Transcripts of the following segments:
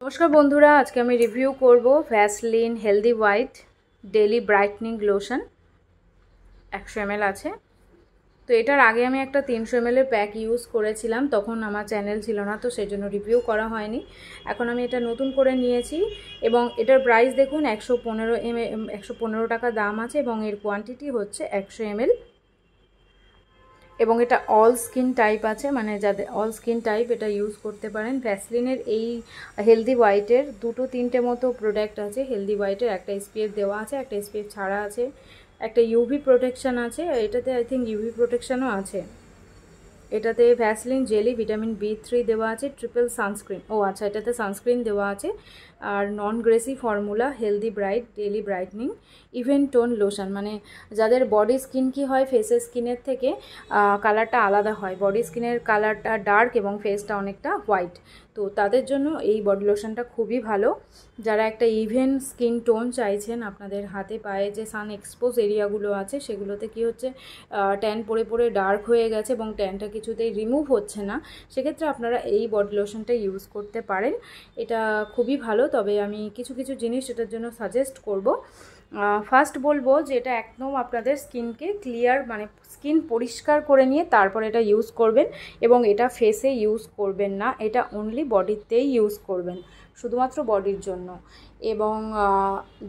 নমস্কার বন্ধুরা, আজকে আমি রিভিউ করব Vaseline healthy white daily brightening lotion. 100 ml আছে। তো এটার আগে আমি একটা 300 ml এর প্যাক ইউজ করেছিলাম, তখন আমার চ্যানেল ছিল না, তো সেই জন্য রিভিউ করা হয়নি। এখন আমি এটা নতুন করে নিয়েছি এবং এটার প্রাইস দেখুন 115 টাকা দাম আছে এবং এর কোয়ান্টিটি হচ্ছে 100 ml এবং এটা অল স্কিন টাইপ আছে, মানে যাদের অল স্কিন টাইপ এটা ইউজ করতে পারেন। ভ্যাসলিনের এই হেলদি হোয়াইটের দুটো তিনটে মতো প্রোডাক্ট আছে। হেলদি হোয়াইটের একটা SPF দেওয়া আছে, একটা SPF ছাড়া আছে, একটা ইউভি প্রোটেকশন আছে, এটাতে আই থিঙ্ক ইউভি প্রোটেকশনও আছে। এটাতে ভ্যাসলিন জেলি ভিটামিন B3 দেওয়া আছে, ট্রিপল সানস্ক্রিন, আচ্ছা এটাতে সানস্ক্রিন দেওয়া আছে, আর non greasy formula healthy bright daily brightening even tone lotion. মানে যাদের বডি স্কিন কি হয়, ফেসের স্কিনের থেকে কালারটা আলাদা হয়, বডি স্কিনের কালারটা ডার্ক এবং ফেসটা অনেকটা হোয়াইট, তো তাদের জন্য এই বডি লোশনটা খুবই ভালো। যারা একটা ইভেন স্কিন টোন চাইছেন, আপনাদের হাতে পায়ে যে সান এক্সপোজ এরিয়াগুলো আছে সেগুলোতে কি হচ্ছে ট্যান পড়ে পড়ে ডার্ক হয়ে গেছে এবং ট্যানটা কিছুতেই রিমুভ হচ্ছে না, সেক্ষেত্রে আপনারা এই বডি লোশনটা ইউজ করতে পারেন। এটা খুবই ভালো, তবে আমি কিছু কিছু জিনিস এটার জন্য সাজেস্ট করব। ফার্স্ট বলবো যে এটা একদম আপনাদের স্কিনকে ক্লিয়ার, মানে স্কিন পরিষ্কার করে নিয়ে তারপর এটা ইউজ করবেন এবং এটা ফেসে ইউজ করবেন না, এটা অনলি বডিতেই ইউজ করবেন, শুধুমাত্র বডির জন্য। এবং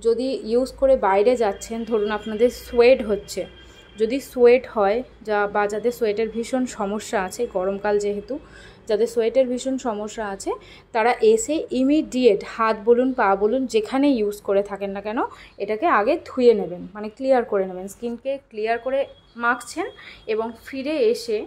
যদি ইউজ করে বাইরে যাচ্ছেন, ধরুন আপনাদের সোয়েট হচ্ছে, যদি সোয়েট হয় বা যাদের সোয়েটের ভীষণ সমস্যা আছে, গরমকাল যেহেতু, যাদের সোয়েটের ভীষণ সমস্যা আছে তারা এসে ইমিডিয়েট হাত বলুন পা বলুন যেখানে ইউজ করে থাকেন না কেন এটাকে আগে ধুয়ে নেবেন, মানে ক্লিয়ার করে নেবেন, স্কিনকে ক্লিয়ার করে মাখছেন এবং ফিরে এসে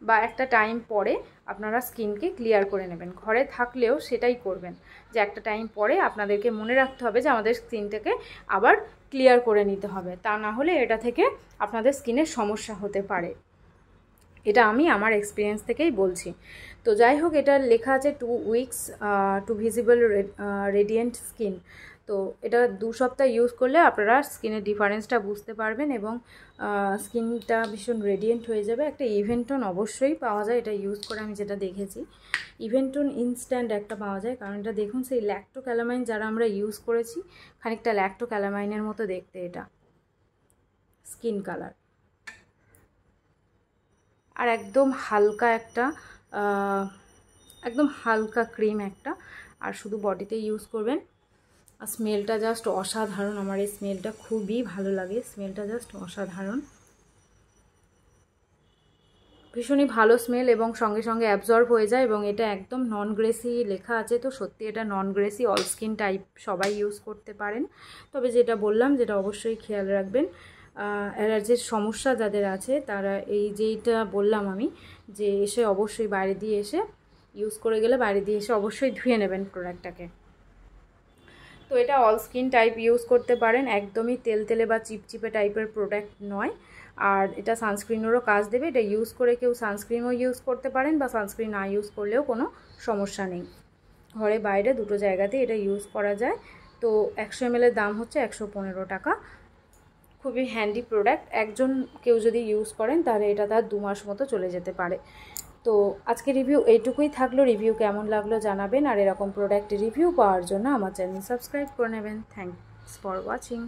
বা একটা টাইম পরে আপনারা স্কিনকে ক্লিয়ার করে নেবেন। ঘরে থাকলেও সেটাই করবেন, যে একটা টাইম পরে আপনাদেরকে মনে রাখতে হবে যে আমাদের স্কিনটাকে আবার ক্লিয়ার করে নিতে হবে, তা না হলে এটা থেকে আপনাদের স্কিনের সমস্যা হতে পারে। এটা আমি আমার এক্সপিরিয়েন্স থেকেই বলছি। তো যাই হোক, এটা লেখা আছে 2 weeks two visible radiant skin. তো এটা 2 সপ্তাহ ইউজ করলে আপনারা স্কিনের ডিফারেন্সটা বুঝতে পারবেন এবং স্কিনটা ভীষণ রেডিয়েন্ট হয়ে যাবে। একটা ইভেন্টন অবশ্যই পাওয়া যায় এটা ইউজ করে, আমি যেটা দেখেছি ইভেন্টন ইনস্ট্যান্ট একটা পাওয়া যায়, কারণ এটা দেখুন সেই ল্যাক্টোক্যালামাইন যারা আমরা ইউজ করেছি, খানিকটা ল্যাক্টোক্যালামাইনের মতো দেখতে এটা স্কিন কালার, আর একদম হালকা একটা একদম হালকা ক্রিম একটা, আর শুধু বডিতে ইউজ করবেন। আর স্মেলটা জাস্ট অসাধারণ, আমার এই স্মেলটা খুবই ভালো লাগে, স্মেলটা জাস্ট অসাধারণ, ভীষণই ভালো স্মেল এবং সঙ্গে সঙ্গে অ্যাবজর্ব হয়ে যায়। এবং এটা একদম নন গ্রেসি লেখা আছে, তো সত্যি এটা নন গ্রেসি, অল স্কিন টাইপ সবাই ইউজ করতে পারেন। তবে যেটা বললাম, যেটা অবশ্যই খেয়াল রাখবেন, অ্যালার্জির সমস্যা যাদের আছে তারা যেইটা বললাম আমি, যে এসে অবশ্যই বাইরে দিয়ে এসে ইউজ করে গেলে বাইরে দিয়ে এসে অবশ্যই ধুয়ে নেবেন প্রোডাক্টটাকে। তো এটা অল স্কিন টাইপ ইউজ করতে পারেন, একদমই তেলতেলে বা চিপচিপে টাইপের প্রোডাক্ট নয়। আর এটা সানস্ক্রিনেরও কাজ দেবে, এটা ইউজ করে কেউ সানস্ক্রিনও ইউজ করতে পারেন বা সানস্ক্রিন না ইউজ করলেও কোনো সমস্যা নেই, ঘরে বাইরে দুটো জায়গাতে এটা ইউজ করা যায়। তো 100 ml এর দাম হচ্ছে 115 টাকা, খুবই হ্যান্ডি প্রোডাক্ট। কেউ যদি ইউজ করেন তাহলে এটা তার 2 মাস মতো চলে যেতে পারে। তো আজকে রিভিউ এইটুকুই থাকলো, রিভিউ কেমন লাগলো জানাবেন, আর এরকম প্রোডাক্ট রিভিউ পাওয়ার জন্য আমার চ্যানেল সাবস্ক্রাইব করে নেবেন। Thanks for watching.